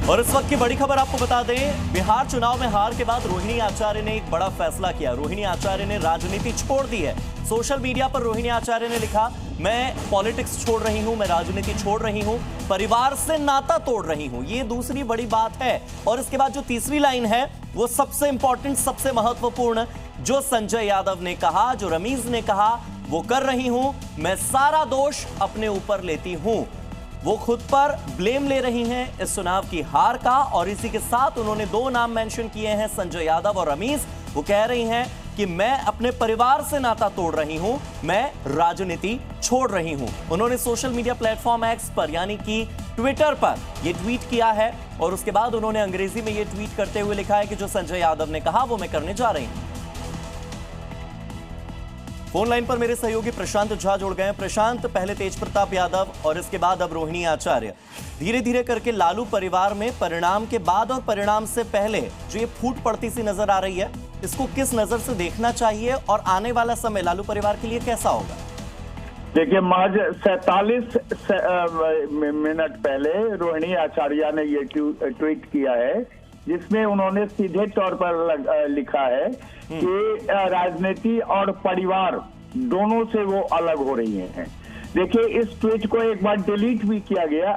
और इस वक्त की बड़ी खबर आपको बता दें, बिहार चुनाव में हार के बाद रोहिणी आचार्य ने एक बड़ा फैसला किया। रोहिणी आचार्य ने राजनीति छोड़ दी है। सोशल मीडिया पर रोहिणी आचार्य ने लिखा, मैं पॉलिटिक्स छोड़ रही हूं, मैं राजनीति छोड़ रही हूं, परिवार से नाता तोड़ रही हूं। ये दूसरी बड़ी बात है। और इसके बाद जो तीसरी लाइन है वो सबसे इंपॉर्टेंट, सबसे महत्वपूर्ण, जो संजय यादव ने कहा, जो रमीज ने कहा, वो कर रही हूं, मैं सारा दोष अपने ऊपर लेती हूं। वो खुद पर ब्लेम ले रही हैं इस चुनाव की हार का। और इसी के साथ उन्होंने दो नाम मेंशन किए हैं, संजय यादव और रमीज। वो कह रही हैं कि मैं अपने परिवार से नाता तोड़ रही हूं, मैं राजनीति छोड़ रही हूं। उन्होंने सोशल मीडिया प्लेटफॉर्म एक्स पर यानी कि ट्विटर पर यह ट्वीट किया है। और उसके बाद उन्होंने अंग्रेजी में यह ट्वीट करते हुए लिखा है कि जो संजय यादव ने कहा वो मैं करने जा रही हूं। फोन लाइन पर मेरे सहयोगी प्रशांत झा जुड़ गए हैं। प्रशांत, पहले तेज प्रताप यादव और इसके बाद अब रोहिणी आचार्य, धीरे धीरे करके लालू परिवार में परिणाम के बाद और परिणाम से पहले जो ये फूट पड़ती सी नजर आ रही है, इसको किस नजर से देखना चाहिए और आने वाला समय लालू परिवार के लिए कैसा होगा? देखिए, महज 47 मिनट पहले रोहिणी आचार्य ने ये ट्वीट किया है, जिसमें उन्होंने सीधे तौर पर लिखा है कि राजनीति और परिवार दोनों से वो अलग हो रही हैं। देखिए, इस ट्वीट को एक बार डिलीट भी किया गया,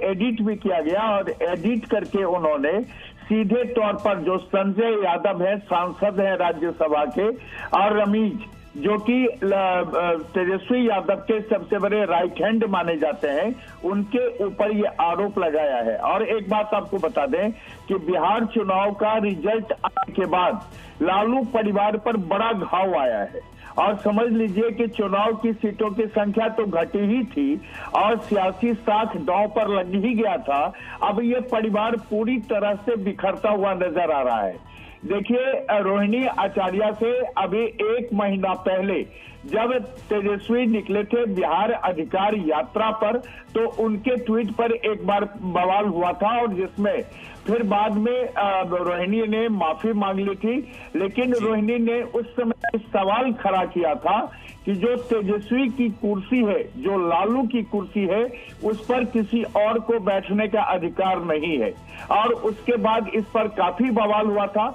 एडिट भी किया गया, और एडिट करके उन्होंने सीधे तौर पर जो संजय यादव है, सांसद है राज्यसभा के, और रमीज जो कि तेजस्वी यादव के सबसे बड़े राइट हैंड माने जाते हैं, उनके ऊपर ये आरोप लगाया है। और एक बात आपको बता दें कि बिहार चुनाव का रिजल्ट आने के बाद लालू परिवार पर बड़ा घाव आया है। और समझ लीजिए कि चुनाव की सीटों की संख्या तो घटी ही थी और सियासी साथ दांव पर लग ही गया था। अब ये परिवार पूरी तरह से बिखरता हुआ नजर आ रहा है। देखिए, रोहिणी आचार्य से अभी 1 महीना पहले जब तेजस्वी निकले थे बिहार अधिकार यात्रा पर, तो उनके ट्वीट पर एक बार बवाल हुआ था, और जिसमें फिर बाद में रोहिणी ने माफी मांग ली थी। लेकिन रोहिणी ने उस समय सवाल खड़ा किया था कि जो तेजस्वी की कुर्सी है, जो लालू की कुर्सी है, उस पर किसी और को बैठने का अधिकार नहीं है। और उसके बाद इस पर काफी बवाल हुआ था।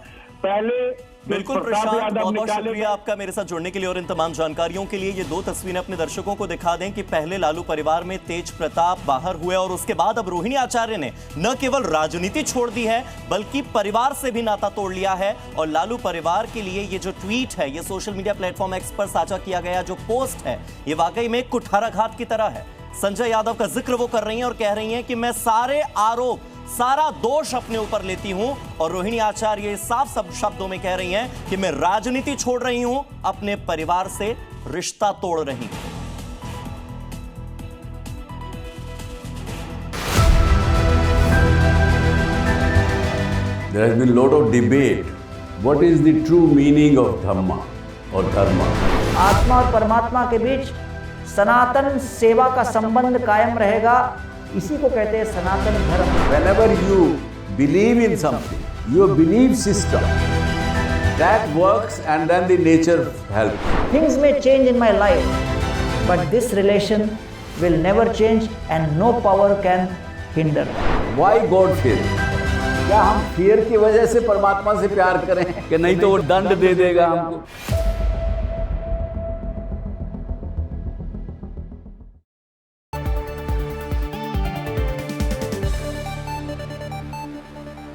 पहले बिल्कुल प्रशांत, बहुत बहुत शुक्रिया आपका मेरे साथ जुड़ने के लिए और इन तमाम जानकारियों के लिए। ये दो तस्वीरें अपने दर्शकों को दिखा दें कि पहले लालू परिवार में तेज प्रताप बाहर हुए और उसके बाद अब रोहिणी आचार्य ने न केवल राजनीति छोड़ दी है बल्कि परिवार से भी नाता तोड़ लिया है। और लालू परिवार के लिए ये जो ट्वीट है, ये सोशल मीडिया प्लेटफॉर्म एक्स पर साझा किया गया जो पोस्ट है, ये वाकई में कुठाराघात की तरह है। संजय यादव का जिक्र वो कर रही हैं और कह रही हैं कि मैं सारे आरोप, सारा दोष अपने ऊपर लेती हूं। और रोहिणी आचार्य साफ सब शब्दों में कह रही हैं कि मैं राजनीति छोड़ रही हूं, अपने परिवार से रिश्ता तोड़ रही हूं। There has been a lot of debate. What is the true meaning of Dhamma or Dharma? आत्मा और परमात्मा के बीच सनातन सेवा का संबंध कायम रहेगा, इसी को कहते हैं सनातन धर्म। Whenever you believe in something, your belief system that works, and then the nature helps. Things may change in my life, but this relation will never change and no power can hinder. Why God fear? क्या हम fear की वजह से परमात्मा से प्यार करें कि नहीं तो वो दंड दे देगा हमको?